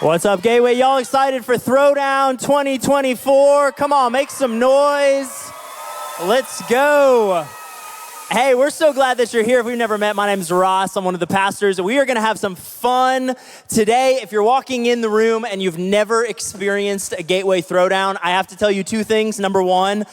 What's up, Gateway? Y'all excited for Throwdown 2024? Come on, make some noise. Let's go. Hey, we're so glad that you're here. If we've never met, my name is Ross. I'm one of the pastors. We are going to have some fun today. If you're walking in the room and you've never experienced a Gateway Throwdown, I have to tell you two things. Number one,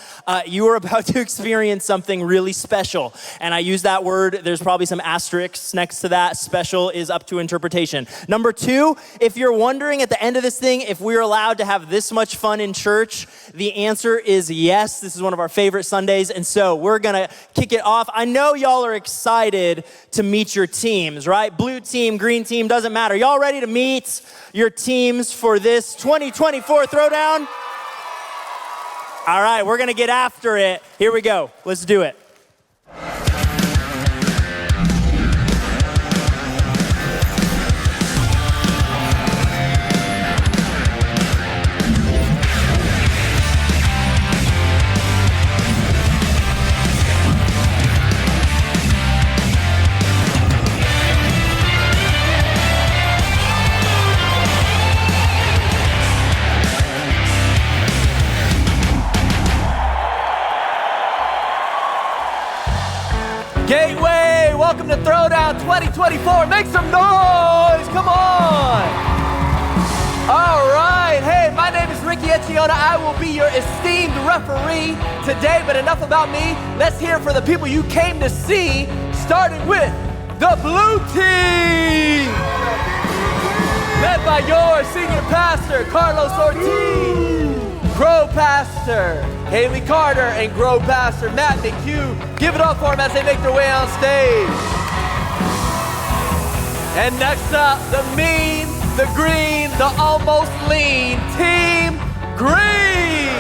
you are about to experience something really special. And I use that word. There's probably some asterisks next to that. Special is up to interpretation. Number two, if you're wondering at the end of this thing if we're allowed to have this much fun in church, the answer is yes. This is one of our favorite Sundays. And so we're going to kick it off. I know y'all are excited to meet your teams, right? Blue team, green team, doesn't matter. Y'all ready to meet your teams for this 2024 Throwdown? All right, we're gonna get after it. Here we go. Let's do it. Gateway, welcome to Throwdown 2024. Make some noise, come on. All right, hey, my name is Ricky Etchiona. I will be your esteemed referee today, but enough about me. Let's hear for the people you came to see, starting with the blue team. Led by your senior pastor, Carlos Ortiz. Grow Pastor Haley Carter and Grow Pastor Matt McHugh. Give it up for them as they make their way on stage. And next up, the mean, the green, the almost lean Team Green.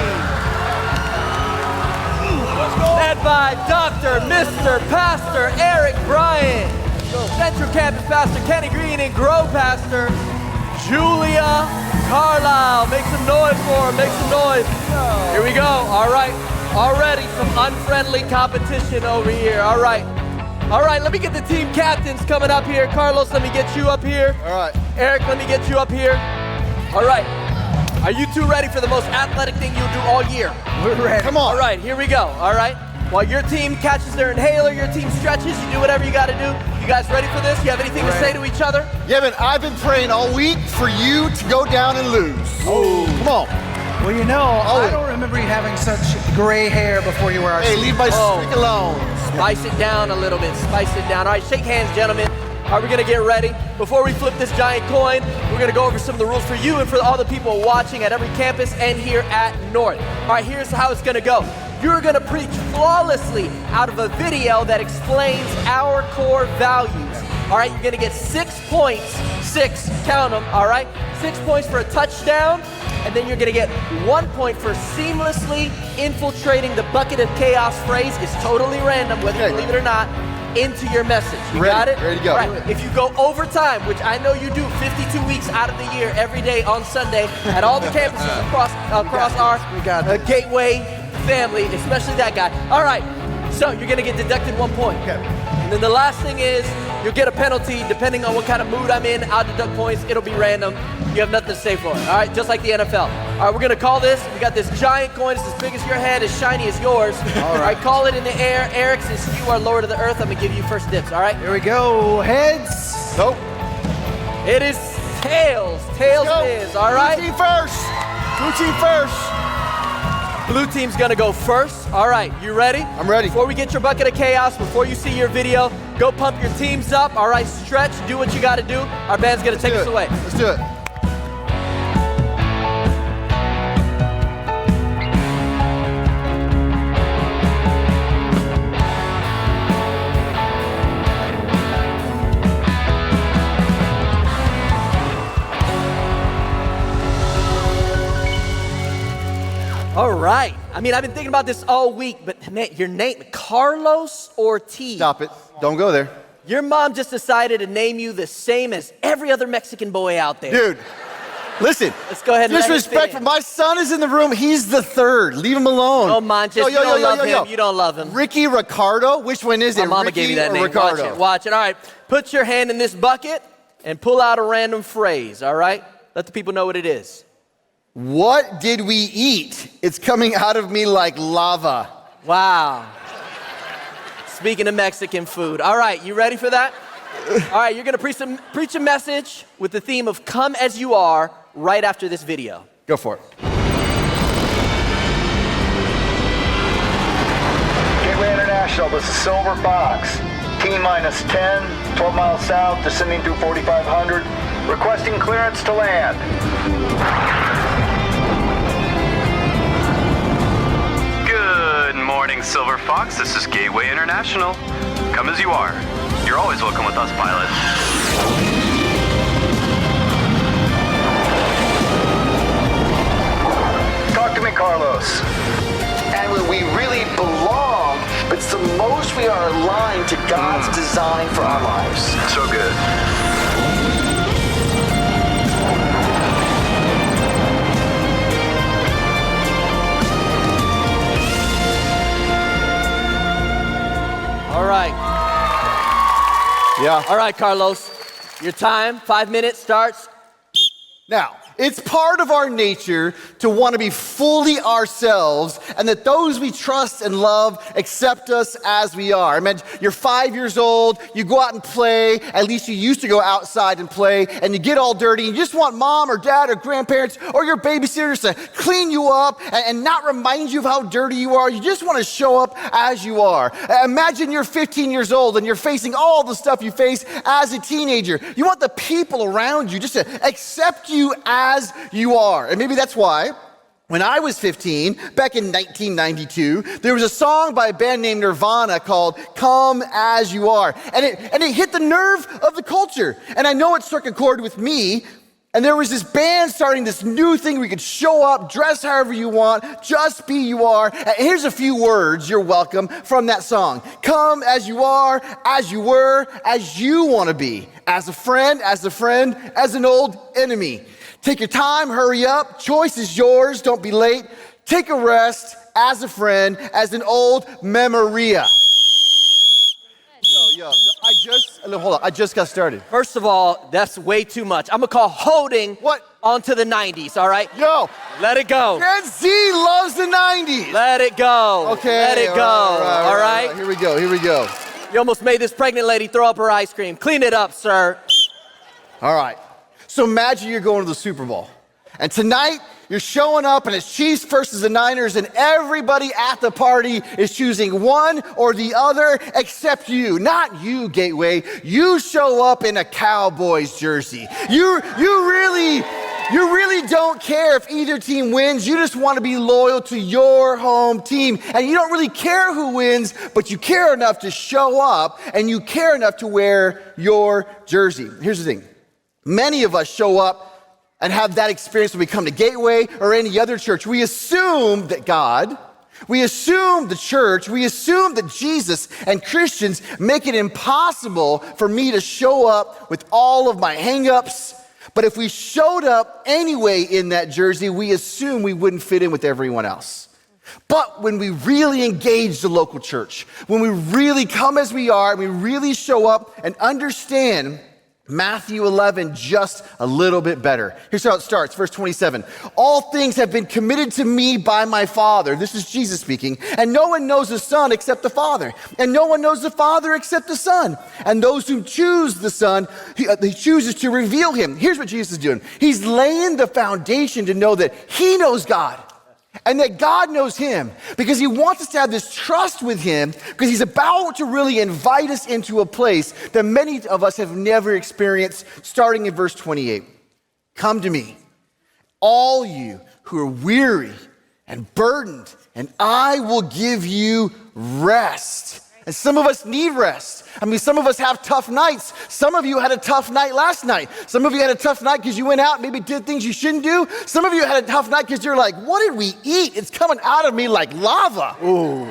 Led by Dr. Mr. Pastor Eric Bryant, Central Campus Pastor Kenny Green, and Grow Pastor Julia Carlisle. Make some noise for him, make some noise. Here we go, all right. Already some unfriendly competition over here, all right. All right, let me get the team captains coming up here. Carlos, let me get you up here. All right. Eric, let me get you up here. All right. Are you two ready for the most athletic thing you'll do all year? We're ready. Come on. All right, here we go, all right. While your team catches their inhaler, your team stretches, you do whatever you gotta do. You guys ready for this? You have anything to say to each other? Yeah, man, I've been praying all week for you to go down and lose. Oh, come on. Well, you know, I don't remember you having such gray hair before you were our Hey, leave my stick alone. Spice it down a little bit, spice it down. All right, shake hands, gentlemen. All right, we're gonna get ready. Before we flip this giant coin, we're gonna go over some of the rules for you and for all the people watching at every campus and here at North. All right, here's how it's gonna go. You're gonna preach flawlessly out of a video that explains our core values. All right, you're gonna get 6 points, 6, count them, all right? 6 points for a touchdown, and then you're gonna get 1 point for seamlessly infiltrating the bucket of chaos phrase. It's totally random, whether you believe it or not, into your message. You got it? Ready to go. All right. If you go overtime, which I know you do 52 weeks out of the year, every day on Sunday, at all the campuses across our Gateway family, especially that guy. All right, so you're gonna get deducted 1 point. Okay. And then the last thing is, you'll get a penalty depending on what kind of mood I'm in. I'll deduct points, it'll be random. You have nothing to say for it, all right? Just like the NFL. All right, we're gonna call this. We got this giant coin, it's as big as your head, as shiny as yours. All right, call it in the air. Eric, since you are Lord of the Earth, I'm gonna give you first dibs, all right? Here we go, heads. Nope. It is tails. Tails it is, all right? Blue team first. Blue team first. Blue team's gonna go first. All right, you ready? I'm ready. Before we get your bucket of chaos, before you see your video, go pump your teams up. All right, stretch, do what you gotta do. Our band's gonna take us away. Let's do it. All right. I mean, I've been thinking about this all week, but man, your name, Carlos Ortiz. Stop it. Don't go there. Your mom just decided to name you the same as every other Mexican boy out there. Dude, listen. Let's go ahead and disrespectful. My son is in the room. He's the third. Leave him alone. Oh, Manches, you don't love him. You don't love him. Ricky Ricardo. Which one is it? My mama Ricky gave me that name. Ricardo? Watch it. All right. Put your hand in this bucket and pull out a random phrase, all right? Let the people know what it is. What did we eat? It's coming out of me like lava. Wow. Speaking of Mexican food. All right, you ready for that? All right, you're going to preach a message with the theme of Come As You Are right after this video. Go for it. Gateway International, this is Silver Fox. T-minus 10, 12 miles south, descending through 4500, requesting clearance to land. Good morning, Silver Fox. This is Gateway International. Come as you are. You're always welcome with us, pilot. Talk to me, Carlos. And when we really belong, it's the most we are aligned to God's design for our lives. So good. All right. Yeah. All right, Carlos. Your time, 5 minutes, starts. Now, it's part of our nature to want to be fully ourselves and that those we trust and love accept us as we are. I mean, you're 5 years old, you go out and play, at least you used to go outside and play, and you get all dirty, and you just want mom or dad or grandparents or your babysitters to clean you up and not remind you of how dirty you are. You just want to show up as you are. Imagine you're 15 years old and you're facing all the stuff you face as a teenager. You want the people around you just to accept you as you are. And maybe that's why when I was 15, back in 1992, there was a song by a band named Nirvana called Come As You Are. And it hit the nerve of the culture. And I know it struck a chord with me. And there was this band starting this new thing where you could show up, dress however you want, just be you are. And here's a few words, you're welcome, from that song. Come as you are, as you were, as you want to be. As a friend, as an old enemy. Take your time, hurry up, choice is yours, don't be late. Take a rest, as a friend, as an old memoria. Yo, hold on, I just got started. First of all, that's way too much. I'm going to call holding onto the 90s, all right? Yo. Let it go. Gen Z loves the 90s. Let it go. Okay. Let it go, all right? Here we go. You almost made this pregnant lady throw up her ice cream. Clean it up, sir. All right. So imagine you're going to the Super Bowl. And tonight, you're showing up and it's Chiefs versus the Niners and everybody at the party is choosing one or the other except you. Not you, Gateway. You show up in a Cowboys jersey. You really don't care if either team wins. You just want to be loyal to your home team. And you don't really care who wins, but you care enough to show up and you care enough to wear your jersey. Here's the thing. Many of us show up and have that experience when we come to Gateway or any other church. We assume that God, we assume the church, we assume that Jesus and Christians make it impossible for me to show up with all of my hang-ups. But if we showed up anyway in that jersey, we assume we wouldn't fit in with everyone else. But when we really engage the local church, when we really come as we are, and we really show up and understand Matthew 11 just a little bit better. Here's how it starts, verse 27. All things have been committed to me by my Father. This is Jesus speaking. And no one knows the Son except the Father. And no one knows the Father except the Son. And those who choose the Son, he chooses to reveal him. Here's what Jesus is doing. He's laying the foundation to know that he knows God. And that God knows him because he wants us to have this trust with him because he's about to really invite us into a place that many of us have never experienced, starting in verse 28. Come to me, all you who are weary and burdened, and I will give you rest. And some of us need rest. I mean, some of us have tough nights. Some of you had a tough night last night. Some of you had a tough night because you went out and maybe did things you shouldn't do. Some of you had a tough night because you're like, what did we eat? It's coming out of me like lava. Ooh.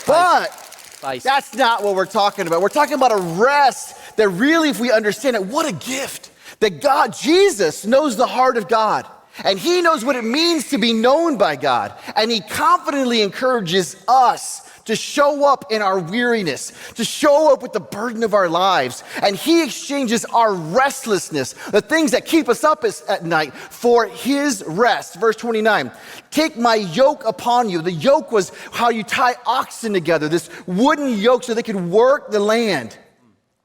But that's not what we're talking about. We're talking about a rest that really, if we understand it, what a gift. That God, Jesus, knows the heart of God. And he knows what it means to be known by God. And he confidently encourages us to show up in our weariness, to show up with the burden of our lives. And he exchanges our restlessness, the things that keep us up at night, for his rest. Verse 29, take my yoke upon you. The yoke was how you tie oxen together, this wooden yoke so they could work the land.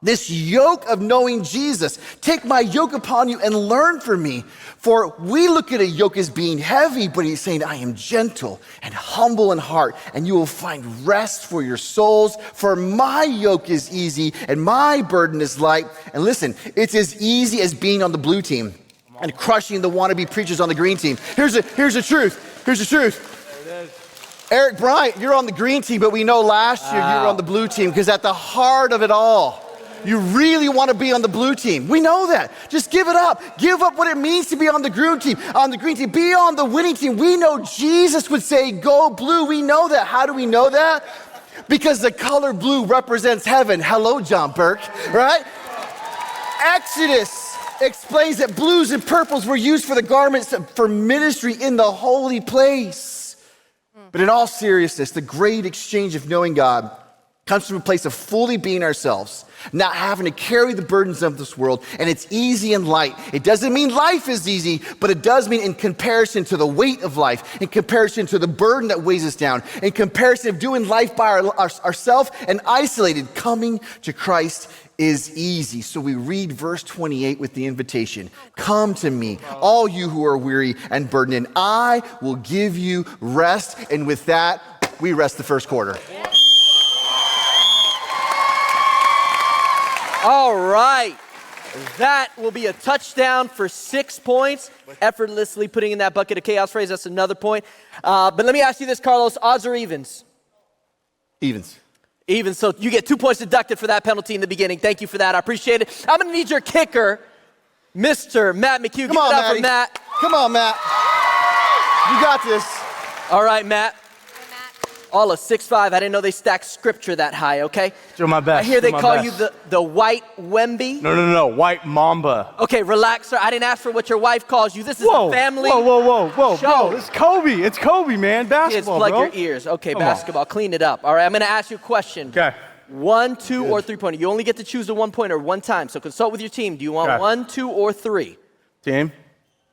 This yoke of knowing Jesus. Take my yoke upon you and learn from me. For we look at a yoke as being heavy, but he's saying, I am gentle and humble in heart, and you will find rest for your souls. For my yoke is easy and my burden is light. And listen, it's as easy as being on the blue team and crushing the wannabe preachers on the green team. Here's the truth. Here's the truth. Eric Bryant, you're on the green team, but we know last year you were on the blue team, because at the heart of it all, you really want to be on the blue team. We know that. Just give it up. Give up what it means to be on the green team. On the green team, be on the winning team. We know Jesus would say, go blue. We know that. How do we know that? Because the color blue represents heaven. Hello, John Burke, right? Exodus explains that blues and purples were used for the garments for ministry in the holy place. But in all seriousness, the great exchange of knowing God comes from a place of fully being ourselves, not having to carry the burdens of this world, and it's easy and light. It doesn't mean life is easy, but it does mean in comparison to the weight of life, in comparison to the burden that weighs us down, in comparison of doing life by ourselves and isolated, coming to Christ is easy. So we read verse 28 with the invitation, come to me, all you who are weary and burdened, and I will give you rest. And with that, we rest the first quarter. All right, that will be a touchdown for 6 points. Effortlessly putting in that bucket of chaos phrase, that's another point. But let me ask you this, Carlos, odds or evens? Evens. Evens, so you get 2 points deducted for that penalty in the beginning. Thank you for that, I appreciate it. I'm gonna need your kicker, Mr. Matt McHugh. Come on, Give it up for Matt. Come on, Matt. You got this. All right, Matt. All of 6'5". I didn't know they stacked scripture that high, okay? Do my best. I hear they call you the white Wemby. No. White Mamba. Okay, relax, sir. I didn't ask for what your wife calls you. This is a family Whoa. show. Bro, it's Kobe. It's Kobe, man. Basketball, Kids, plug bro. your ears. Okay, basketball. Clean it up. All right, I'm going to ask you a question. Okay. 1, 2, or 3-pointer. You only get to choose a 1-pointer one time, so consult with your team. Do you want 1, 2, or 3? Team?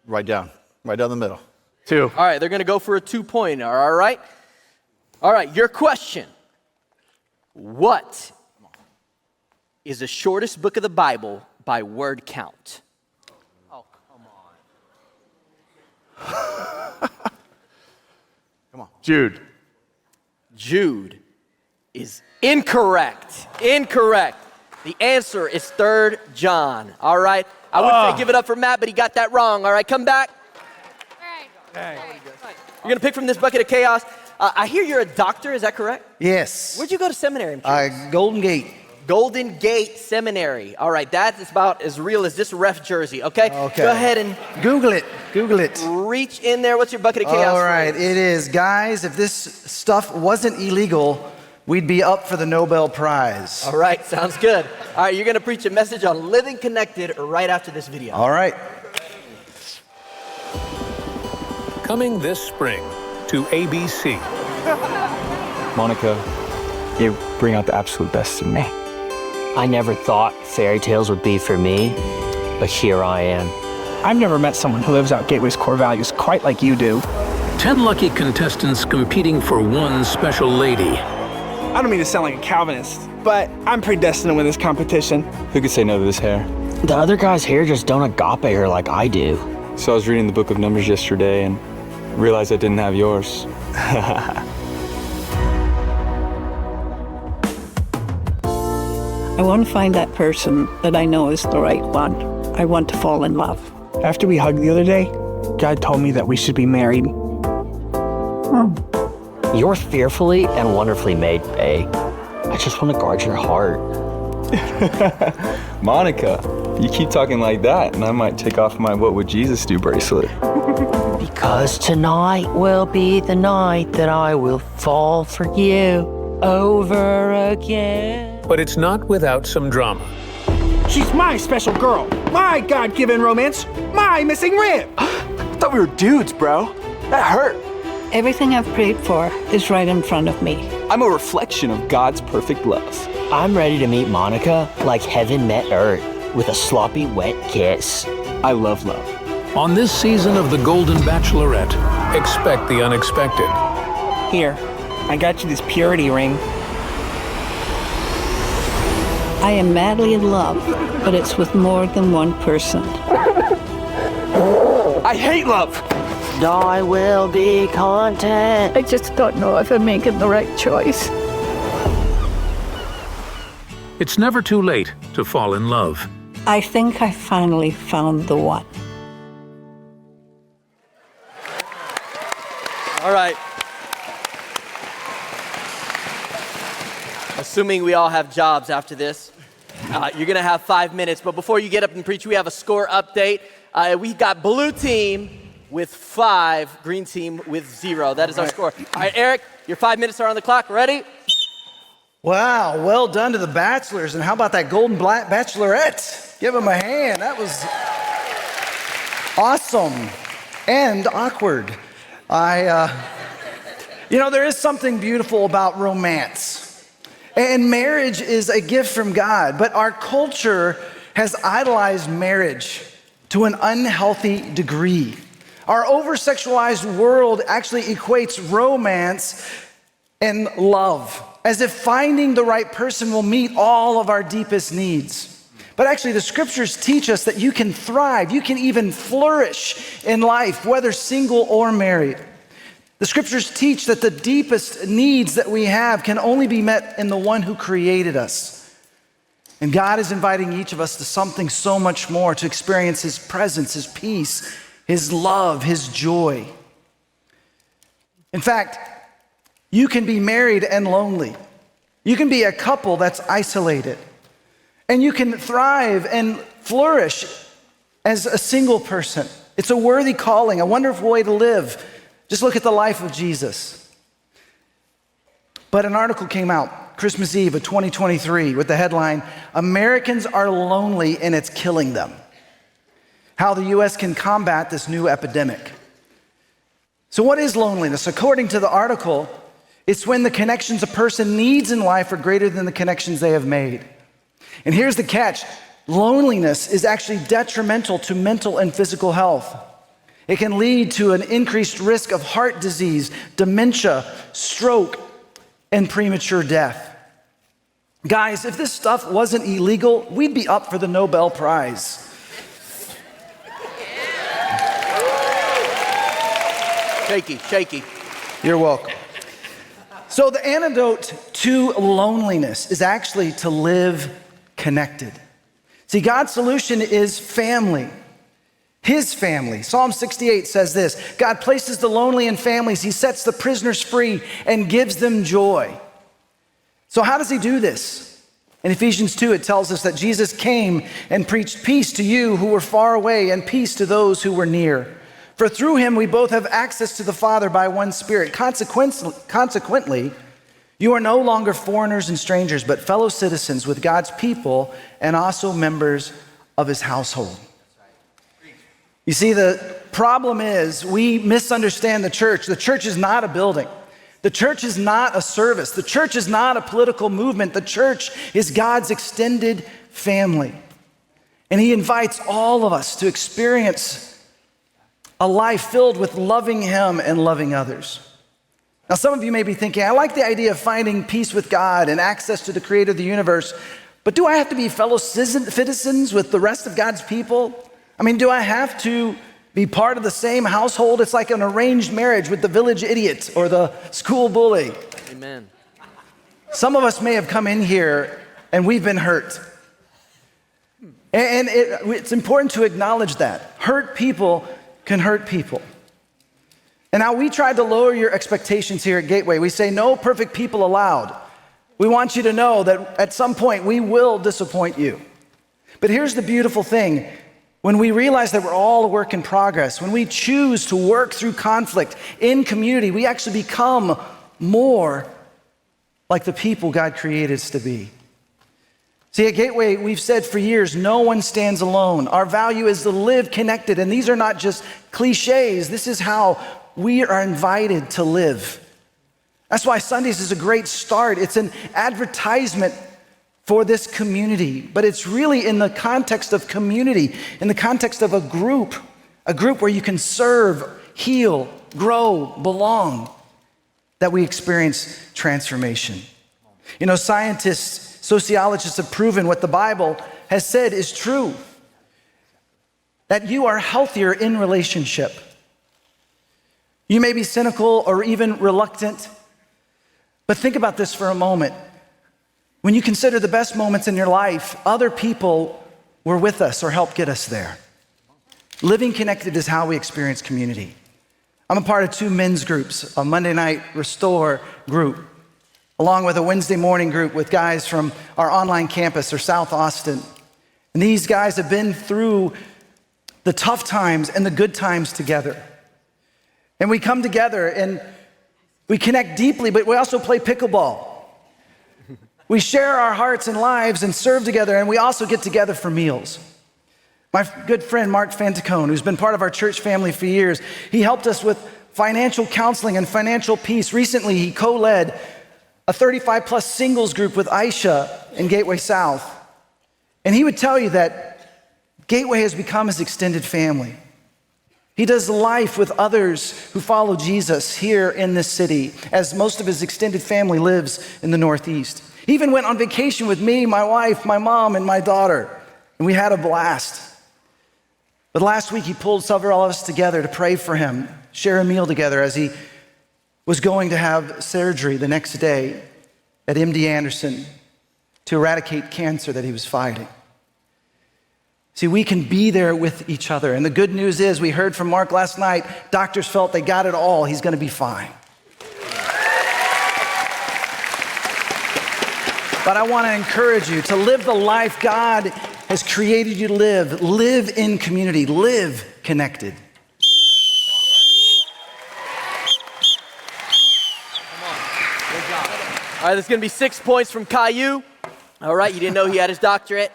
Right down the middle. 2. All right, they're going to go for a 2-pointer, all right? All right, your question. What is the shortest book of the Bible by word count? Oh, Come on. Jude. Jude is incorrect. Incorrect. The answer is 3 John. All right. I would say give it up for Matt, but he got that wrong. All right, come back. All right. You're going to pick from this bucket of chaos. I hear you're a doctor. Is that correct? Yes. Where'd you go to seminary? Golden Gate. Golden Gate Seminary. All right, that's about as real as this ref jersey, okay? Okay. Go ahead and Google it. reach in there. What's your bucket of chaos? All right, it is. Guys, if this stuff wasn't illegal, we'd be up for the Nobel Prize. All right, sounds good. All right, you're going to preach a message on living connected right after this video. All right. Coming this spring to ABC. Monica, you bring out the absolute best in me. I never thought fairy tales would be for me, but here I am. I've never met someone who lives out Gateway's core values quite like you do. 10 lucky contestants competing for one special lady. I don't mean to sound like a Calvinist, but I'm predestined to win this competition. Who could say no to this hair? The other guys here just don't agape her like I do. So I was reading the book of Numbers yesterday and realized I didn't have yours. I want to find that person that I know is the right one. I want to fall in love. After we hugged the other day, God told me that we should be married. You're fearfully and wonderfully made, babe. I just want to guard your heart. Monica, you keep talking like that and I might take off my What Would Jesus Do bracelet. Because tonight will be the night that I will fall for you over again. But it's not without some drama. She's my special girl, my God-given romance, my missing rib. thought we were dudes, bro. That hurt. Everything I've prayed for is right in front of me. I'm a reflection of God's perfect love. I'm ready to meet Monica like heaven met earth with a sloppy, wet kiss. I love love. On this season of The Golden Bachelorette, expect the unexpected. Here, I got you this purity ring. I am madly in love, but it's with more than one person. I hate love. I will be content. I just don't know if I'm making the right choice. It's never too late to fall in love. I think I finally found the one. All right. Assuming we all have jobs after this, you're going to have 5 minutes. But before you get up and preach, we have a score update. We've got blue team with 5, green team with 0. That is our score. All right, Eric, your 5 minutes are on the clock. Ready? Wow, well done to the Bachelors. And how about that Golden Bachelorette? Give them a hand. That was awesome and awkward. There is something beautiful about romance. And marriage is a gift from God, but our culture has idolized marriage to an unhealthy degree. Our over-sexualized world actually equates romance and love, as if finding the right person will meet all of our deepest needs. But actually, the scriptures teach us that you can thrive, you can even flourish in life, whether single or married. The scriptures teach that the deepest needs that we have can only be met in the one who created us. And God is inviting each of us to something so much more, to experience his presence, his peace, his love, his joy. In fact, you can be married and lonely. You can be a couple that's isolated. And you can thrive and flourish as a single person. It's a worthy calling, a wonderful way to live. Just look at the life of Jesus. But an article came out Christmas Eve of 2023 with the headline, "Americans are lonely and it's killing them. How the U.S. can combat this new epidemic." So what is loneliness? According to the article, it's when the connections a person needs in life are greater than the connections they have made. And here's the catch. Loneliness is actually detrimental to mental and physical health. It can lead to an increased risk of heart disease, dementia, stroke, and premature death. Guys, if this stuff wasn't illegal, we'd be up for the Nobel Prize. Shaky. You're welcome. So the antidote to loneliness is actually to live connected. See, God's solution is family. His family. Psalm 68 says this, God places the lonely in families. He sets the prisoners free and gives them joy. So how does he do this? In Ephesians 2, it tells us that Jesus came and preached peace to you who were far away and peace to those who were near. For through him, we both have access to the Father by one Spirit. Consequently, you are no longer foreigners and strangers, but fellow citizens with God's people and also members of his household. You see, the problem is we misunderstand the church. The church is not a building. The church is not a service. The church is not a political movement. The church is God's extended family. And he invites all of us to experience a life filled with loving him and loving others. Now, some of you may be thinking, I like the idea of finding peace with God and access to the creator of the universe, but do I have to be fellow citizens with the rest of God's people? I mean, do I have to be part of the same household? It's like an arranged marriage with the village idiot or the school bully. Amen. Some of us may have come in here and we've been hurt. And it's important to acknowledge that. Hurt people can hurt people. And now we tried to lower your expectations here at Gateway. We say no perfect people allowed. We want you to know that at some point we will disappoint you. But here's the beautiful thing. When we realize that we're all a work in progress, when we choose to work through conflict in community, we actually become more like the people God created us to be. See, at Gateway, we've said for years, no one stands alone. Our value is to live connected, and these are not just cliches. This is how we are invited to live. That's why Sundays is a great start. It's an advertisement for this community, but it's really in the context of community, in the context of a group where you can serve, heal, grow, belong, that we experience transformation. You know, scientists, sociologists have proven what the Bible has said is true, that you are healthier in relationship. You may be cynical or even reluctant, but think about this for a moment. When you consider the best moments in your life, other people were with us or helped get us there. Living connected is how we experience community. I'm a part of 2 men's groups, a Monday night Restore group, along with a Wednesday morning group with guys from our online campus or South Austin. And these guys have been through the tough times and the good times together. And we come together and we connect deeply, but we also play pickleball. We share our hearts and lives and serve together, and we also get together for meals. My good friend, Mark Fantacone, who's been part of our church family for years, he helped us with financial counseling and financial peace. Recently, he co-led a 35-plus singles group with Aisha in Gateway South. And he would tell you that Gateway has become his extended family. He does life with others who follow Jesus here in this city, as most of his extended family lives in the Northeast. He even went on vacation with me, my wife, my mom, and my daughter, and we had a blast. But last week, he pulled several of us together to pray for him, share a meal together as he was going to have surgery the next day at MD Anderson to eradicate cancer that he was fighting. See, we can be there with each other. And the good news is, we heard from Mark last night, doctors felt they got it all. He's going to be fine. But I want to encourage you to live the life God has created you to live. Live in community. Live connected. All right, there's going to be 6 points from Caillou. All right, you didn't know he had his doctorate.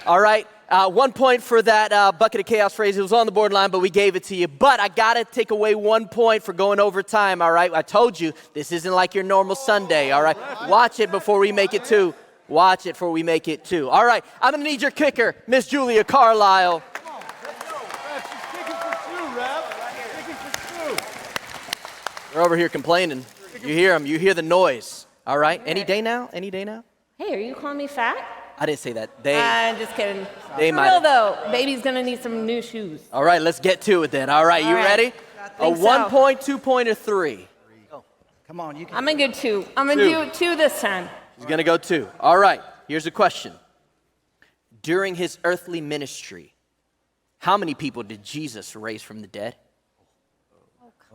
All right, 1 point for that bucket of chaos phrase. It was on the borderline, but we gave it to you. But I got to take away 1 point for going over time, all right? I told you, this isn't like your normal Sunday, all right? Watch it before we make it 2. Watch it before we make it 2. All right, I'm going to need your kicker, Miss Julia Carlisle. They're over here complaining. You hear them. You hear the noise. All right, any day now? Any day now? Hey, are you calling me fat? I didn't say that. They. I'm just kidding. They For might. real though, baby's gonna need some new shoes. All right, let's get to it then. All right, you ready? A 1 point, 2 point, or 3? Come on, you can. I'm gonna go 2. I'm gonna do 2 this time. He's gonna go 2. All right, here's a question. During his earthly ministry, how many people did Jesus raise from the dead?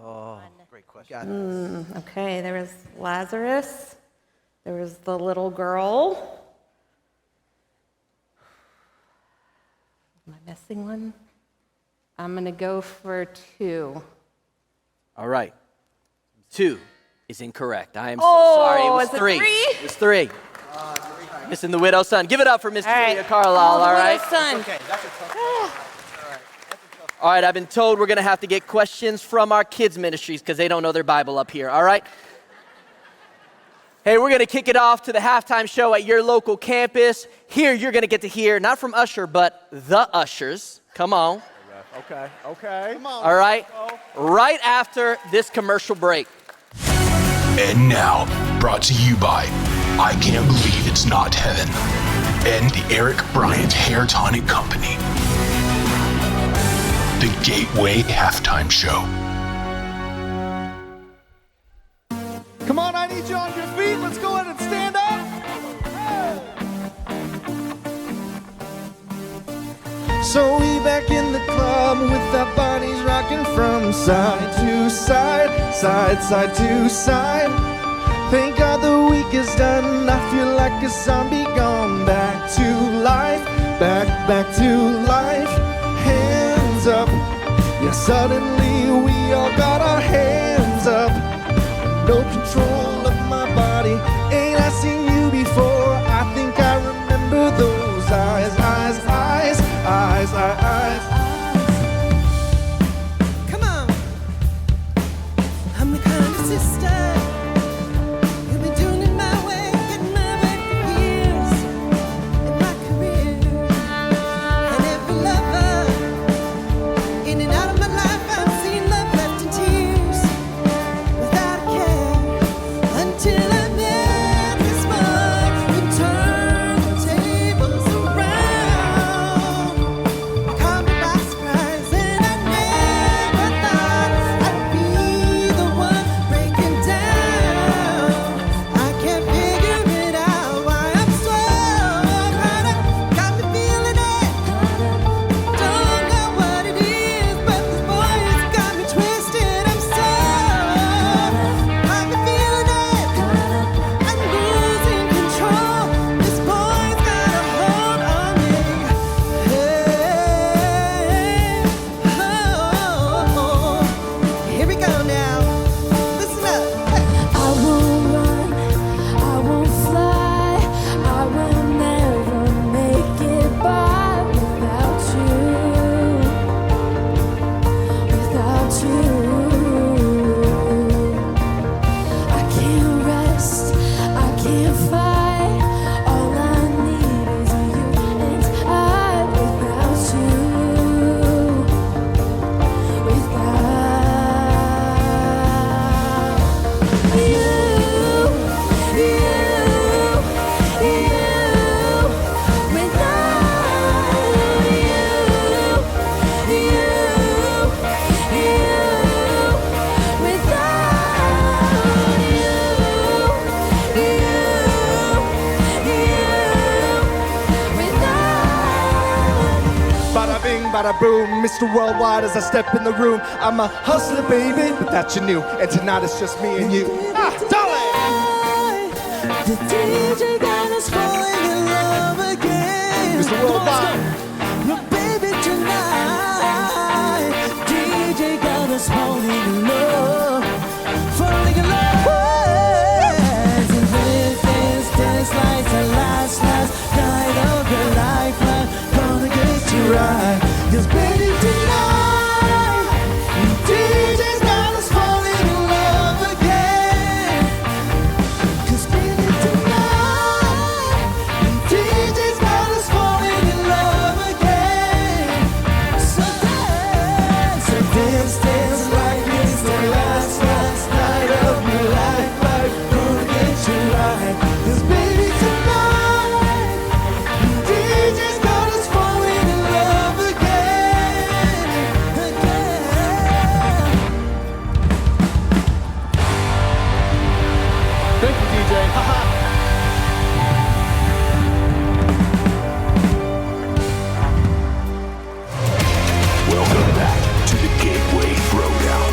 Oh, great question. Okay, there was Lazarus. There was the little girl. Am I missing one? I'm gonna go for 2. All right, 2 is incorrect. I am so sorry. It was 3. It was 3. Missing the widow's son. Give it up for Miss Julia Carlisle. All right. Son. Okay, that's a tough All right, I've been told we're going to have to get questions from our kids' ministries because they don't know their Bible up here, all right? Hey, we're going to kick it off to the halftime show at your local campus. Here, you're going to get to hear, not from Usher, but the Ushers. Come on. Okay. Come on. All right? Right after this commercial break. And now, brought to you by I Can't Believe It's Not Heaven and the Eric Bryant Hair Tonic Company. The Gateway Halftime Show. Come on, I need you on your feet. Let's go ahead and stand up. Hey. So we back in the club with our bodies rocking from side to side, side to side. Thank God the week is done. I feel like a zombie gone back to life, back to life. Hands up, yeah, suddenly we all got our hands up. No control of my body, ain't I seen you before? I think I remember the eyes, eyes, eyes, eyes, eyes. Come on. I'm the kind of sister who've been doing it my way, getting my way for years in my career. And every lover in and out of my life, I've seen love left in tears without a care until I met this boy who turned the tables around. Caught me by surprise, and I never thought I'd be the one breaking down. I can't figure it out why I'm so caught up. Got me feeling it. Don't know what it is, but this boy has got me twisted. I'm so got me feeling it. I'm losing control. This boy's got a hold on me. Hey, oh, here we go now. Listen up. I won't run, I won't fly, I will never make it by without you. Without you, I can't rest, I can't fight. All I need is you and I. Without you, Bada bing, bada boom, Mr. Worldwide as I step in the room. I'm a hustler, baby, but that you knew. And tonight it's just me and you. Ah, darling! The DJ got us falling in love again. Mr. Worldwide. Look, baby, tonight, DJ got us falling in love. Falling in love. Dance like the last night of your lifeline. Gonna get you right. 'Cause baby, tonight, DJ's got us falling in love again. 'Cause baby, tonight, DJ's got us falling in love again. So dance like it's the last night of your life. Gonna get you right. 'Cause baby, tonight, DJ's got us falling in love again. Thank you, DJ. Welcome back to the Gateway Throwdown.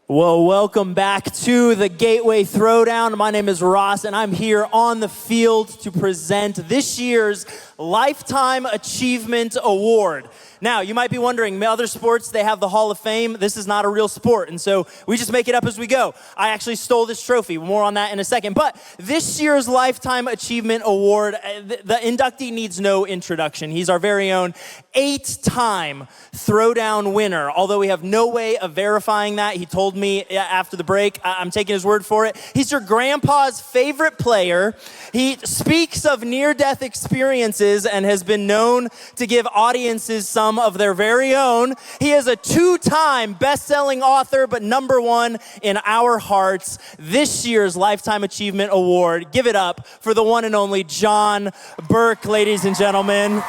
Well, welcome back to the Gateway Throwdown. My name is Ross, and I'm here on the field to present this year's Lifetime Achievement Award. Now, you might be wondering, other sports, they have the Hall of Fame. This is not a real sport, and so we just make it up as we go. I actually stole this trophy. More on that in a second. But this year's Lifetime Achievement Award, the inductee needs no introduction. He's our very own 8-time Throwdown winner. Although we have no way of verifying that. He told me after the break. I'm taking his word for it. He's your grandpa's favorite player. He speaks of near-death experiences and has been known to give audiences some of their very own. He is a 2-time best-selling author, but #1 in our hearts. This year's Lifetime Achievement Award. Give it up for the one and only John Burke, ladies and gentlemen.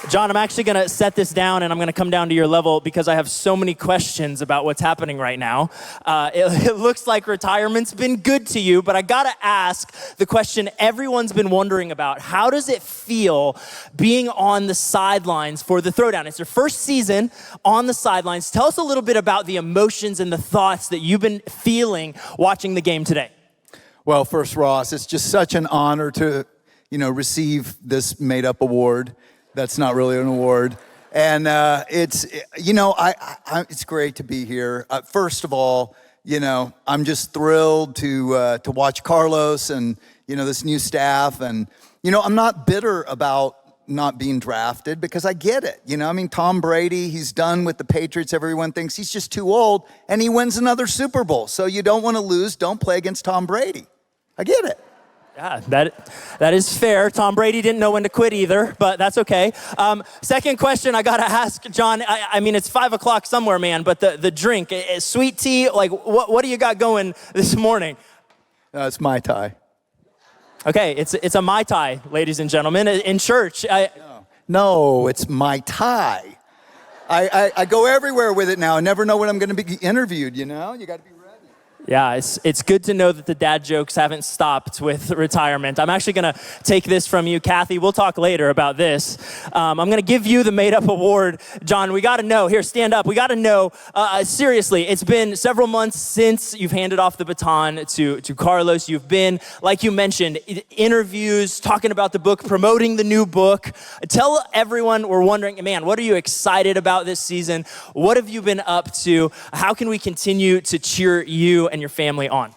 John, I'm actually going to set this down and I'm going to come down to your level because I have so many questions about what's happening right now. It looks like retirement's been good to you, but I got to ask the question everyone's been wondering about. How does it feel being on the sidelines for the Throwdown? It's your first season on the sidelines. Tell us a little bit about the emotions and the thoughts that you've been feeling watching the game today. Well, first, Ross, it's just such an honor to, receive this made-up award. That's not really an award. And it's, it's great to be here. First of all, I'm just thrilled to watch Carlos and, this new staff. And, I'm not bitter about not being drafted because I get it. Tom Brady, he's done with the Patriots. Everyone thinks he's just too old and he wins another Super Bowl. So you don't want to lose. Don't play against Tom Brady. I get it. Yeah, that is fair. Tom Brady didn't know when to quit either, but that's okay. Second question I got to ask, John. I mean, it's 5 o'clock somewhere, man, but the drink, sweet tea, like what do you got going this morning? It's Mai Tai. Okay, it's a Mai Tai, ladies and gentlemen, in church. No, it's Mai Tai. I go everywhere with it now. I never know when I'm going to be interviewed, You got to be. Yeah, it's good to know that the dad jokes haven't stopped with retirement. I'm actually going to take this from you, Kathy. We'll talk later about this. I'm going to give you the made-up award. John, we got to know. Here, stand up. We got to know, seriously, it's been several months since you've handed off the baton to Carlos. You've been, like you mentioned, interviews, talking about the book, promoting the new book. Tell everyone, we're wondering, man, what are you excited about this season? What have you been up to? How can we continue to cheer you and your family on?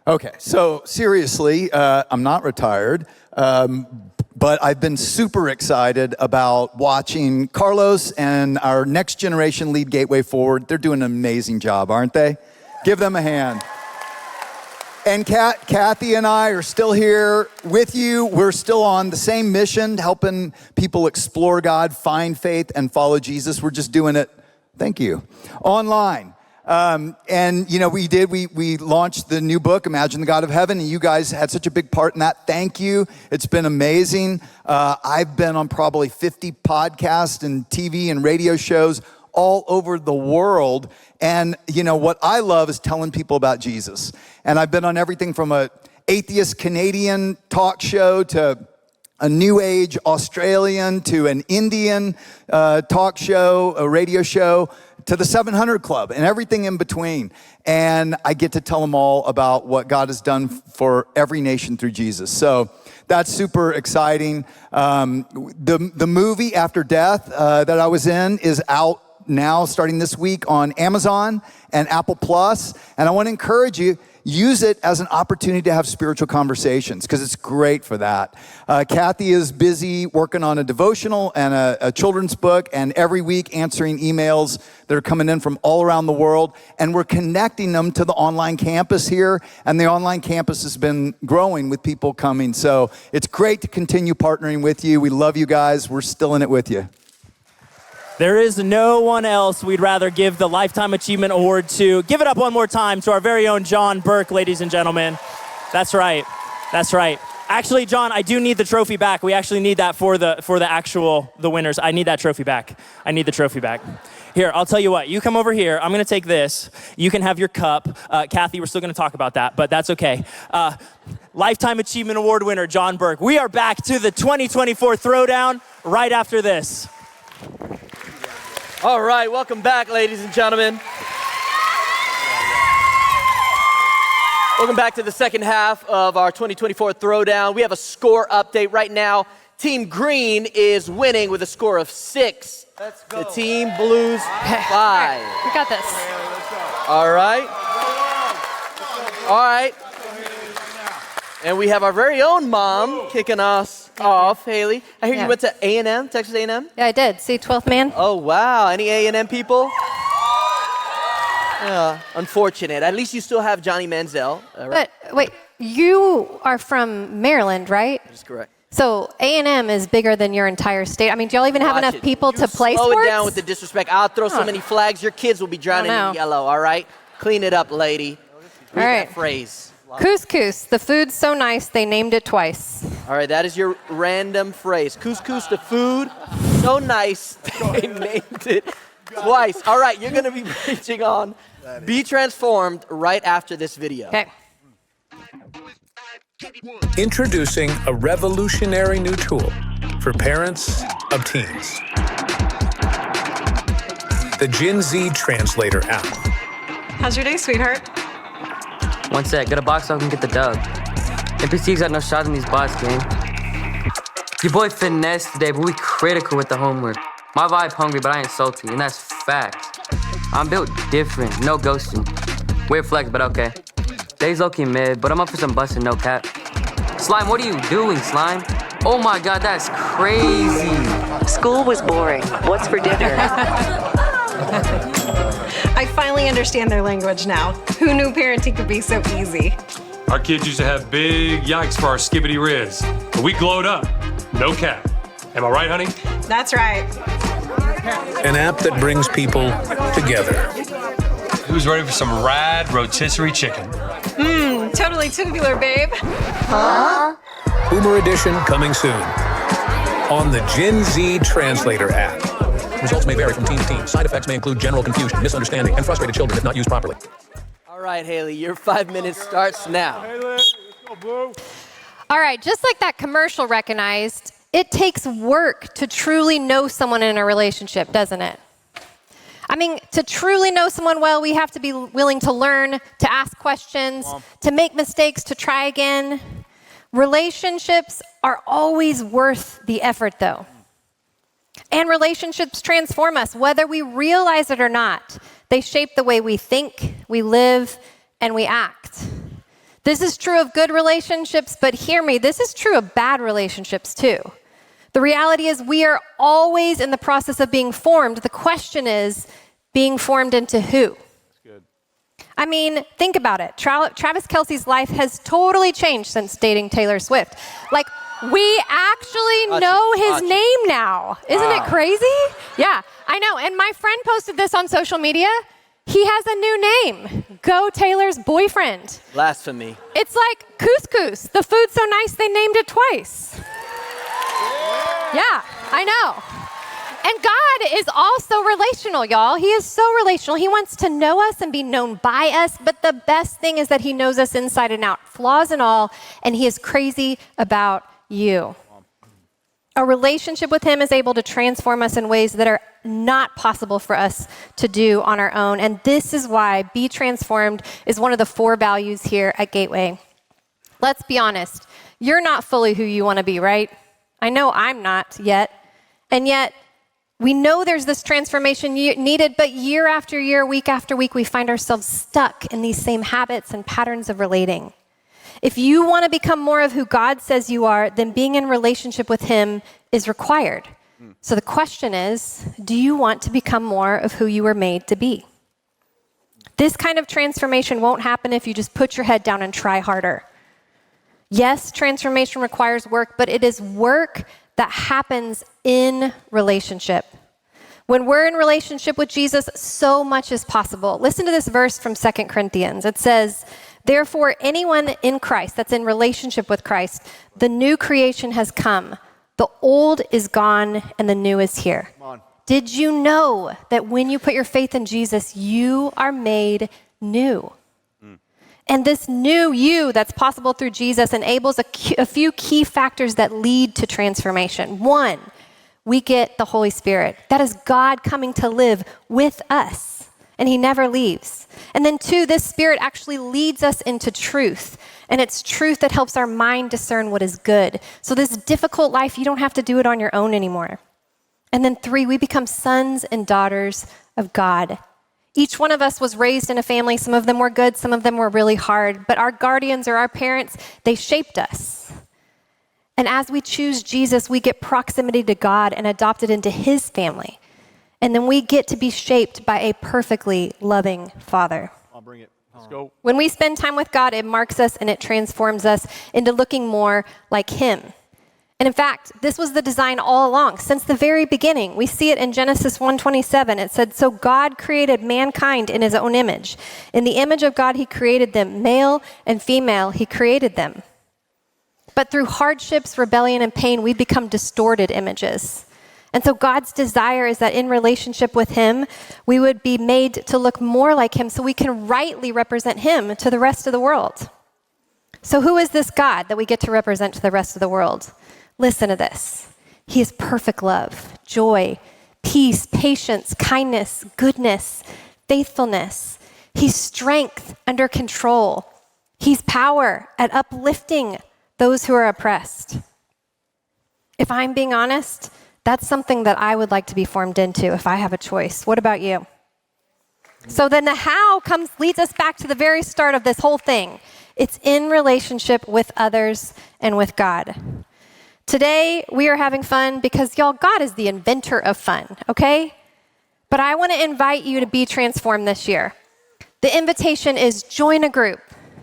Okay, so seriously, I'm not retired, but I've been super excited about watching Carlos and our next generation lead Gateway forward. They're doing an amazing job, aren't they? Give them a hand. And Kathy and I are still here with you. We're still on the same mission, helping people explore God, find faith, and follow Jesus. We're just doing it, thank you, online. We launched the new book, Imagine the God of Heaven, and you guys had such a big part in that. Thank you. It's been amazing. I've been on probably 50 podcasts and TV and radio shows all over the world. And, what I love is telling people about Jesus. And I've been on everything from a atheist Canadian talk show to a New Age Australian to an Indian talk show, a radio show, to the 700 Club and everything in between. And I get to tell them all about what God has done for every nation through Jesus. So that's super exciting. The movie After Death that I was in is out now starting this week on Amazon and Apple Plus. And I want to encourage you, use it as an opportunity to have spiritual conversations because it's great for that. Kathy is busy working on a devotional and a children's book and every week answering emails that are coming in from all around the world. And we're connecting them to the online campus here. And the online campus has been growing with people coming. So it's great to continue partnering with you. We love you guys. We're still in it with you. There is no one else we'd rather give the Lifetime Achievement Award to. Give it up one more time to our very own John Burke, ladies and gentlemen. That's right. That's right. Actually, John, I do need the trophy back. We actually need that for the winners. I need that trophy back. I need the trophy back. Here, I'll tell you what. You come over here. I'm going to take this. You can have your cup. Kathy, we're still going to talk about that, but that's okay. Lifetime Achievement Award winner, John Burke. We are back to the 2024 Throwdown right after this. All right, welcome back, ladies and gentlemen. Welcome back to the second half of our 2024 Throwdown. We have a score update right now. Team Green is winning with a score of 6. Let's go. The Team Blues 5. We got this. All right. All right. And we have our very own mom kicking us off, Haley. I hear you went to A&M, Texas A&M? Yeah, I did. See, 12th man. Oh, wow. Any A&M people? Yeah, unfortunate. At least you still have Johnny Manziel. Right? But wait, you are from Maryland, right? That's correct. So A&M is bigger than your entire state. I mean, do y'all even have enough people to play sports? Slow it down with the disrespect. I'll throw so many flags, your kids will be drowning in yellow, all right? Clean it up, lady. Read that phrase. Couscous, the food's so nice, they named it twice. All right, that is your random phrase. Couscous, the food, so nice, they named it twice. All right, you're going to be preaching on Be Transformed right after this video. Okay. Introducing a revolutionary new tool for parents of teens. The Gen Z Translator app. How's your day, sweetheart? One sec, got a box so I can get the dub. NPC's got no shot in these bots, gang. Your boy finessed today, but we critical with the homework. My vibe hungry, but I ain't salty, and that's facts. I'm built different, no ghosting. Weird flex, but okay. Days low-key mid, but I'm up for some busting, no cap. Slime, what are you doing, Slime? Oh my God, that's crazy. School was boring. What's for dinner? I finally understand their language now. Who knew parenting could be so easy? Our kids used to have big yikes for our skibbity riz, but we glowed up. No cap. Am I right, honey? That's right. An app that brings people together. Who's ready for some rad rotisserie chicken? Totally tubular, babe. Huh? Boomer Edition coming soon. On the Gen Z Translator app. Results may vary from team to team. Side effects may include general confusion, misunderstanding, and frustrated children if not used properly. All right, Haley, your 5 minutes starts now. All right, just like that commercial recognized, it takes work to truly know someone in a relationship, doesn't it? I mean, to truly know someone well, we have to be willing to learn, to ask questions, to make mistakes, to try again. Relationships are always worth the effort, though. And relationships transform us, whether we realize it or not. They shape the way we think, we live, and we act. This is true of good relationships, but hear me, this is true of bad relationships too. The reality is we are always in the process of being formed. The question is, being formed into who? That's good. I mean, think about it. Travis Kelce's life has totally changed since dating Taylor Swift. Like, we actually know his name now. Isn't it crazy? Yeah, I know. And my friend posted this on social media. He has a new name. Go Taylor's boyfriend. Blasphemy. It's like couscous. The food's so nice they named it twice. Yeah, I know. And God is also relational, y'all. He is so relational. He wants to know us and be known by us, but the best thing is that he knows us inside and out, flaws and all, and he is crazy about you. A relationship with him is able to transform us in ways that are not possible for us to do on our own. And this is why Be Transformed is one of the 4 values here at Gateway. Let's be honest. You're not fully who you want to be, right? I know I'm not yet. And yet, we know there's this transformation needed, but year after year, week after week, we find ourselves stuck in these same habits and patterns of relating. If you want to become more of who God says you are, then being in relationship with him is required. So the question is, do you want to become more of who you were made to be? This kind of transformation won't happen if you just put your head down and try harder. Yes, transformation requires work, but it is work that happens in relationship. When we're in relationship with Jesus, so much is possible. Listen to this verse from 2 Corinthians. It says, therefore, anyone in Christ, that's in relationship with Christ, the new creation has come. The old is gone and the new is here. Did you know that when you put your faith in Jesus, you are made new? And this new you that's possible through Jesus enables a few key factors that lead to transformation. 1, we get the Holy Spirit. That is God coming to live with us, and he never leaves. And then 2, this Spirit actually leads us into truth, and it's truth that helps our mind discern what is good. So this difficult life, you don't have to do it on your own anymore. And then 3, we become sons and daughters of God. Each one of us was raised in a family. Some of them were good, some of them were really hard. But our guardians or our parents, they shaped us. And as we choose Jesus, we get proximity to God and adopted into his family. And then we get to be shaped by a perfectly loving Father. I'll bring it. Let's go. When we spend time with God, it marks us and it transforms us into looking more like him. And in fact, this was the design all along, since the very beginning. We see it in Genesis 1:27. It said, so God created mankind in his own image. In the image of God, he created them. Male and female, he created them. But through hardships, rebellion, and pain, we become distorted images. And so God's desire is that in relationship with him, we would be made to look more like him so we can rightly represent him to the rest of the world. So who is this God that we get to represent to the rest of the world? Listen to this. He is perfect love, joy, peace, patience, kindness, goodness, faithfulness. He's strength under control. He's power at uplifting those who are oppressed. If I'm being honest, That's something that I would like to be formed into if I have a choice. What about you? So then the how leads us back to the very start of this whole thing. It's in relationship with others and with God. Today, we are having fun because, y'all, God is the inventor of fun, okay? But I want to invite you to be transformed this year. The invitation is join a group,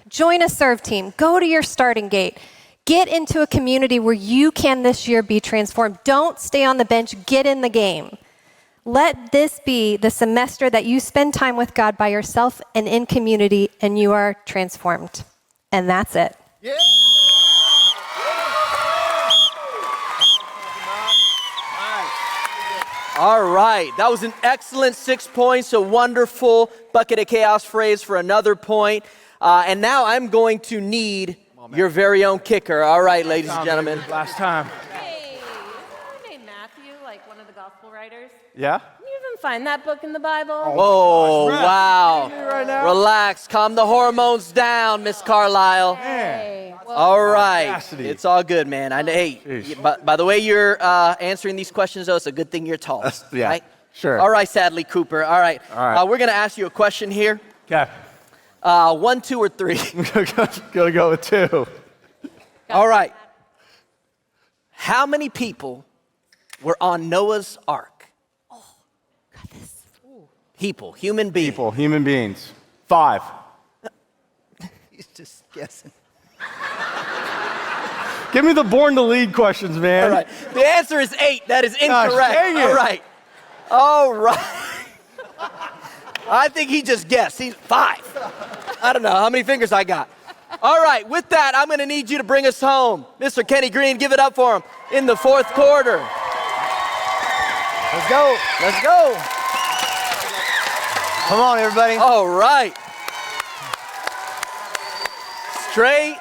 join a serve team, go to your starting gate, get into a community where you can this year be transformed. Don't stay on the bench, get in the game. Let this be the semester that you spend time with God by yourself and in community, and you are transformed. And that's it. Yeah. All right, that was an excellent 6 points, a wonderful bucket of chaos phrase for another point. And now I'm going to need your very own kicker. All right, ladies and gentlemen. Last time. Hey, is your name Matthew, like one of the gospel writers? Yeah? Can you even find that book in the Bible? Oh, wow. Right now? Relax, calm the hormones down, Miss Carlisle. Hey. Well, All right, audacity. it's all good, man. Hey, by the way you're answering these questions, though, it's a good thing you're tall. Yeah, right? sure. All right, Sadly Cooper. All right. All right. We're going to ask you a question here. Okay. 1, 2, or 3. Gonna go with 2. All right. How many people were on Noah's Ark? Oh, got this. People, human beings. People, human beings. 5. He's just guessing. Give me the born to lead questions, man. All right. The answer is 8. That is incorrect. Gosh, dang it. All right. All right. I think he just guessed. He's 5. I don't know how many fingers I got. All right. With that, I'm going to need you to bring us home. Mr. Kenny Green, give it up for him in the 4th quarter. Let's go. Let's go. Come on, everybody. All right. Straight.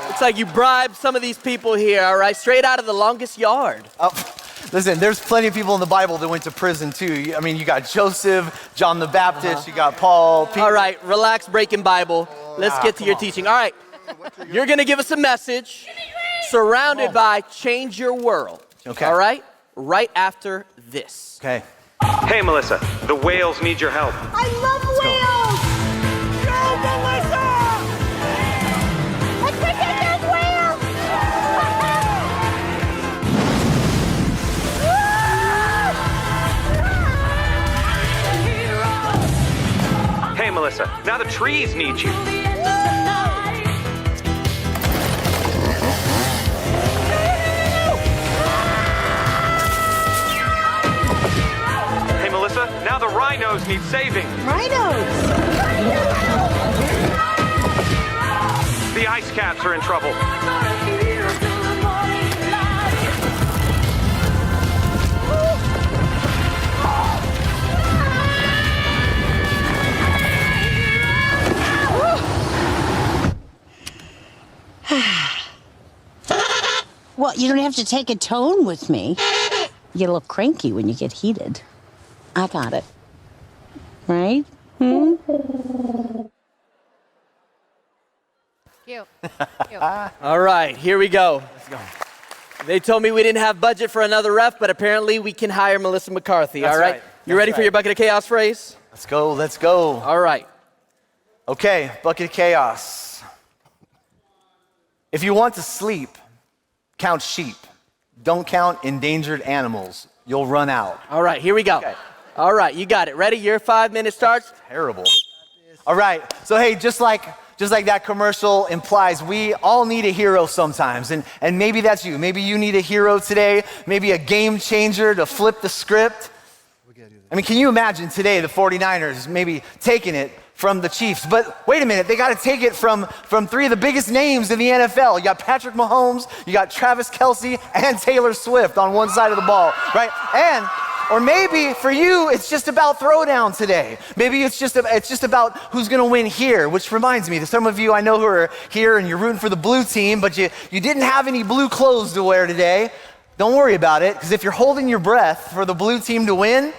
Looks like you bribed some of these people here, all right? Straight out of the longest yard. Oh, listen, there's plenty of people in the Bible that went to prison too. I mean, you got Joseph, John the Baptist, you got Paul, Peter. All right, relax, Breaking Bible. Let's get to your teaching. All right, you're going to give us a message surrounded by Change Your World. Okay. All right? Right after this. Okay. Hey, Melissa, the whales need your help. I love whales! Go, Melissa! Let's get those whales! Hey, Melissa, now the trees need you. Hey, Melissa, now the rhinos need saving. Rhinos! The ice caps are in trouble. Well, you don't have to take a tone with me. You get a little cranky when you get heated. I got it. Right? Cute. All right, here we go. Let's go. They told me we didn't have budget for another ref, but apparently we can hire Melissa McCarthy. That's all right? right. You ready for your bucket of chaos phrase? Let's go, let's go. All right. Okay, bucket of chaos. If you want to sleep, count sheep. Don't count endangered animals. You'll run out. All right, here we go. Okay. All right, you got it. Ready? Your 5 minutes starts. Terrible. All right, so hey, just like that commercial implies, we all need a hero sometimes, and maybe that's you. Maybe you need a hero today, maybe a game changer to flip the script. I mean, can you imagine today the 49ers maybe taking it from the Chiefs? But wait a minute, they got to take it from 3 of the biggest names in the NFL. You got Patrick Mahomes, you got Travis Kelce, and Taylor Swift on one side of the ball, right? Or maybe for you, it's just about Throwdown today. Maybe it's just about who's going to win here, which reminds me, there's some of you I know who are here and you're rooting for the blue team, but you didn't have any blue clothes to wear today. Don't worry about it, because if you're holding your breath for the blue team to win,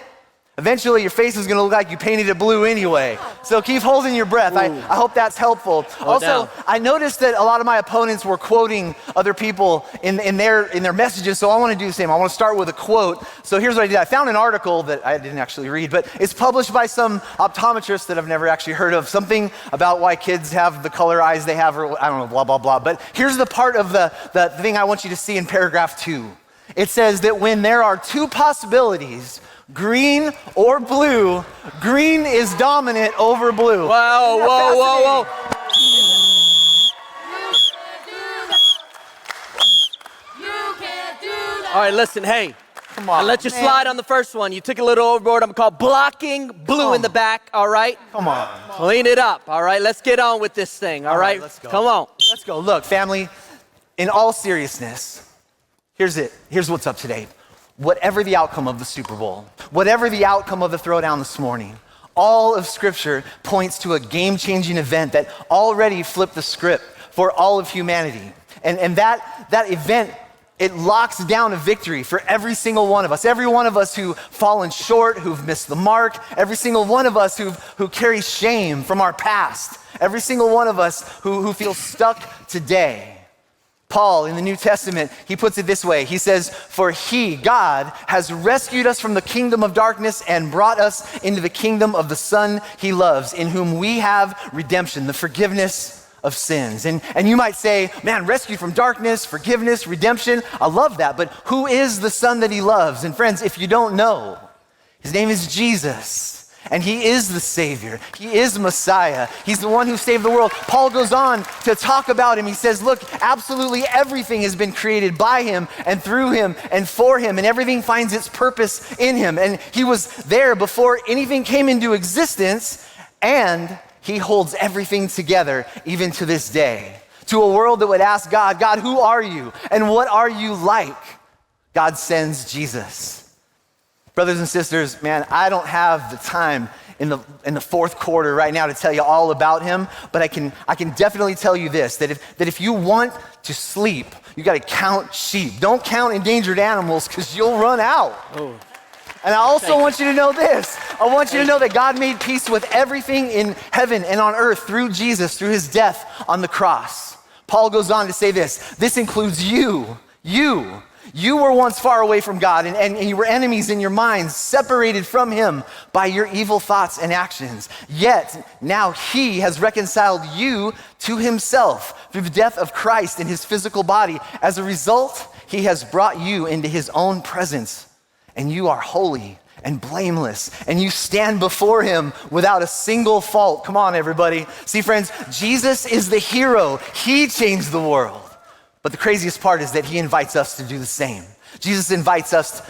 Eventually, your face is gonna look like you painted it blue anyway. So keep holding your breath. I hope that's helpful. Also, I noticed that a lot of my opponents were quoting other people in their messages, so I wanna do the same. I wanna start with a quote. So here's what I did. I found an article that I didn't actually read, but it's published by some optometrist that I've never actually heard of, something about why kids have the color eyes they have, or I don't know, blah, blah, blah. But here's the part of the thing I want you to see in paragraph 2. It says that when there are two possibilities, green or blue, green is dominant over blue. Wow, whoa. All right, listen, hey. Come on, I let you slide on the first one. You took a little overboard. I'm called blocking blue in the back, all right? Come on. Clean it up, all right? Let's get on with this thing, all right? Let's go. Come on. Let's go. Look, family, in all seriousness, here's it. Here's what's up today. Whatever the outcome of the Super Bowl, whatever the outcome of the Throwdown this morning, all of Scripture points to a game-changing event that already flipped the script for all of humanity. And that event, it locks down a victory for every single one of us who've fallen short, who've missed the mark, every single one of us who carry shame from our past, every single one of us who feels stuck today. Paul, in the New Testament, he puts it this way. He says, for he, God, has rescued us from the kingdom of darkness and brought us into the kingdom of the Son he loves, in whom we have redemption, the forgiveness of sins. And you might say, man, rescued from darkness, forgiveness, redemption. I love that. But who is the Son that he loves? And friends, if you don't know, his name is Jesus. And he is the Savior. He is Messiah. He's the one who saved the world. Paul goes on to talk about him. He says, look, absolutely everything has been created by him and through him and for him, and everything finds its purpose in him. And he was there before anything came into existence, and he holds everything together even to this day. To a world that would ask God, God, who are you? And what are you like? God sends Jesus. Brothers and sisters, man, I don't have the time in the fourth quarter right now to tell you all about him, but I can definitely tell you this, that if you want to sleep, you got to count sheep. Don't count endangered animals, because you'll run out. Oh. And I also want you to know this. I want you to know that God made peace with everything in heaven and on earth through Jesus, through his death on the cross. Paul goes on to say this. This includes you. You were once far away from God, and you were enemies in your minds, separated from him by your evil thoughts and actions. Yet now he has reconciled you to himself through the death of Christ in his physical body. As a result, he has brought you into his own presence, and you are holy and blameless, and you stand before him without a single fault. Come on, everybody. See, friends, Jesus is the hero. He changed the world. But the craziest part is that he invites us to do the same. Jesus invites us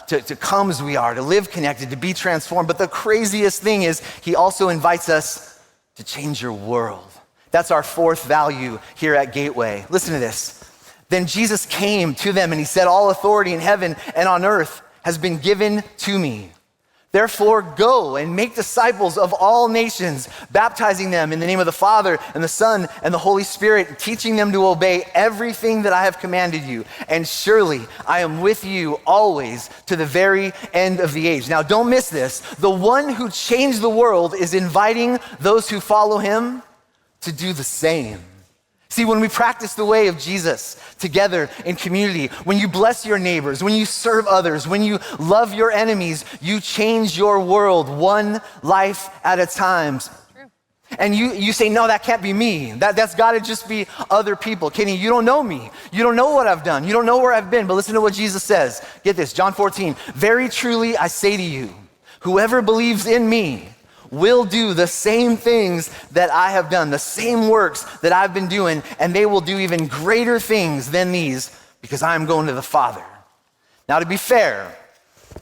to come as we are, to live connected, to be transformed. But the craziest thing is he also invites us to change your world. That's our fourth value here at Gateway. Listen to this. Then Jesus came to them and he said, all authority in heaven and on earth has been given to me. Therefore, go and make disciples of all nations, baptizing them in the name of the Father and the Son and the Holy Spirit, teaching them to obey everything that I have commanded you. And surely I am with you always to the very end of the age. Now, don't miss this. The one who changed the world is inviting those who follow him to do the same. See, when we practice the way of Jesus together in community, when you bless your neighbors, when you serve others, when you love your enemies, you change your world one life at a time. True. And you say, no, that can't be me. That's got to just be other people. Kenny, you don't know me. You don't know what I've done. You don't know where I've been. But listen to what Jesus says. Get this, John 14. Very truly I say to you, whoever believes in me will do the same things that I have done, the same works that I've been doing, and they will do even greater things than these, because I'm going to the Father. Now, to be fair,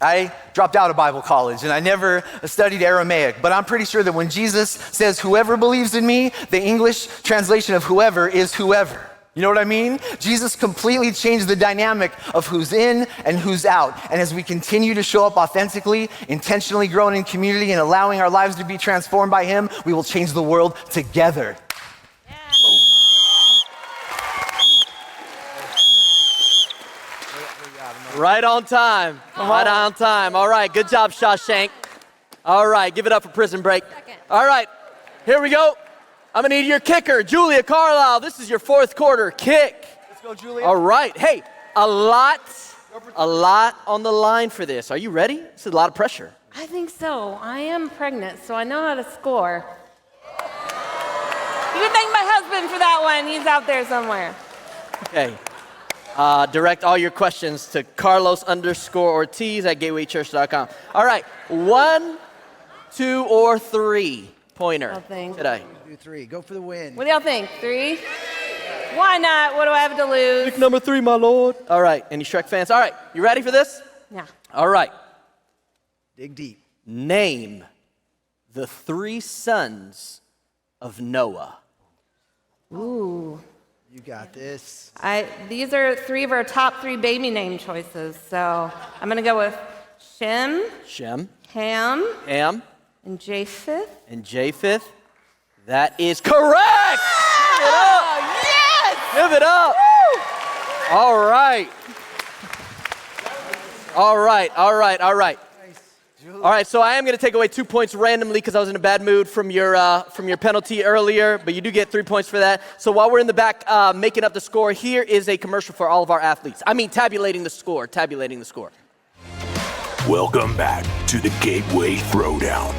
I dropped out of Bible college and I never studied Aramaic, but I'm pretty sure that when Jesus says, whoever believes in me, the English translation of whoever is whoever. You know what I mean? Jesus completely changed the dynamic of who's in and who's out. And as we continue to show up authentically, intentionally growing in community and allowing our lives to be transformed by him, we will change the world together. Yeah. Right on time. Right on time. All right, good job, Shawshank. All right, give it up for Prison Break. All right, here we go. I'm gonna need your kicker, Julia Carlisle. This is your fourth quarter kick. Let's go, Julia. All right, hey, a lot on the line for this. Are you ready? This is a lot of pressure. I think so. I am pregnant, so I know how to score. You can thank my husband for that one. He's out there somewhere. Okay. Direct all your questions to Carlos_Ortiz at gatewaychurch.com. All right, 1, 2, or 3 pointer today. 2, 3. Go for the win. What do y'all think? 3? Why not? What do I have to lose? Pick number 3, my lord. All right, any Shrek fans? All right, you ready for this? Yeah. All right. Dig deep. Name the 3 sons of Noah. Ooh. You got this. These are 3 of our top 3 baby name choices. So I'm gonna go with Shem, Ham, and Japheth. That is correct. Give it up. Yes! Give it up. Woo! All right. All right, so I am going to take away 2 points randomly because I was in a bad mood from your penalty earlier, but you do get 3 points for that. So while we're in the back making up the score, here is a commercial for all of our athletes. I mean, tabulating the score. Welcome back to the Gateway Throwdown.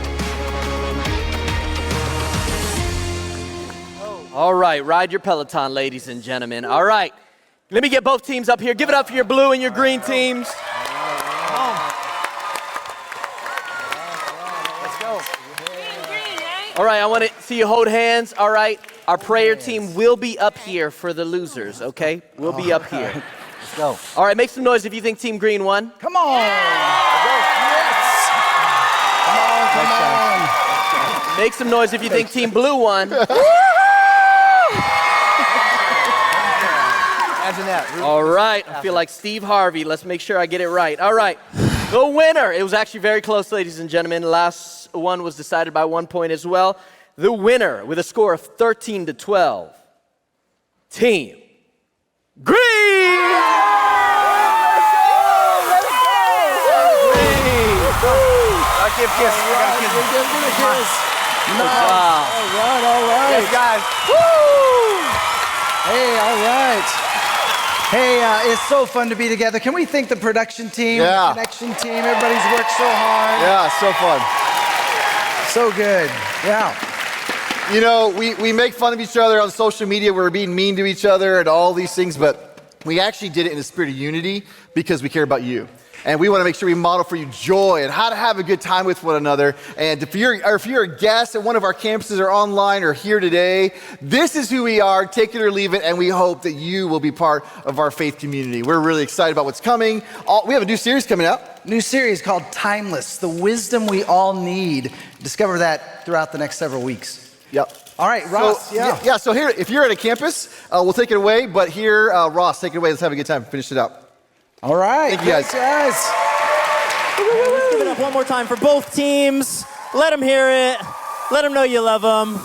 All right, ride your Peloton, ladies and gentlemen. All right, let me get both teams up here. Give it up for your blue and your green teams. All right, I want to see you hold hands. All right, our prayer team will be up here for the losers, okay? We'll be up here. Let's go. All right, make some noise if you think Team Green won. Come on. Yes. Come on. Make some noise if you think Team Blue won. Imagine that. All right, I feel like Steve Harvey. Let's make sure I get it right. All right, the winner. It was actually very close, ladies and gentlemen. The last one was decided by 1 point as well. The winner with a score of 13-12. Team Green! Give kiss. Wow. All right. Yes, guys. Hey, all right. Hey, it's so fun to be together. Can we thank the production team, the connection team? Everybody's worked so hard. Yeah, so fun. So good. Yeah. You know, we make fun of each other on social media. We're being mean to each other and all these things, but we actually did it in a spirit of unity because we care about you. And we want to make sure we model for you joy and how to have a good time with one another. And if you're a guest at one of our campuses or online or here today, this is who we are, take it or leave it, and we hope that you will be part of our faith community. We're really excited about what's coming. We have a new series coming out. New series called Timeless, the wisdom we all need. Discover that throughout the next several weeks. Yep. All right, Ross. So here, if you're at a campus, we'll take it away. But here, Ross, take it away. Let's have a good time. Finish it up. All right. Thank you, guys. Let's give it up one more time for both teams. Let them hear it. Let them know you love them.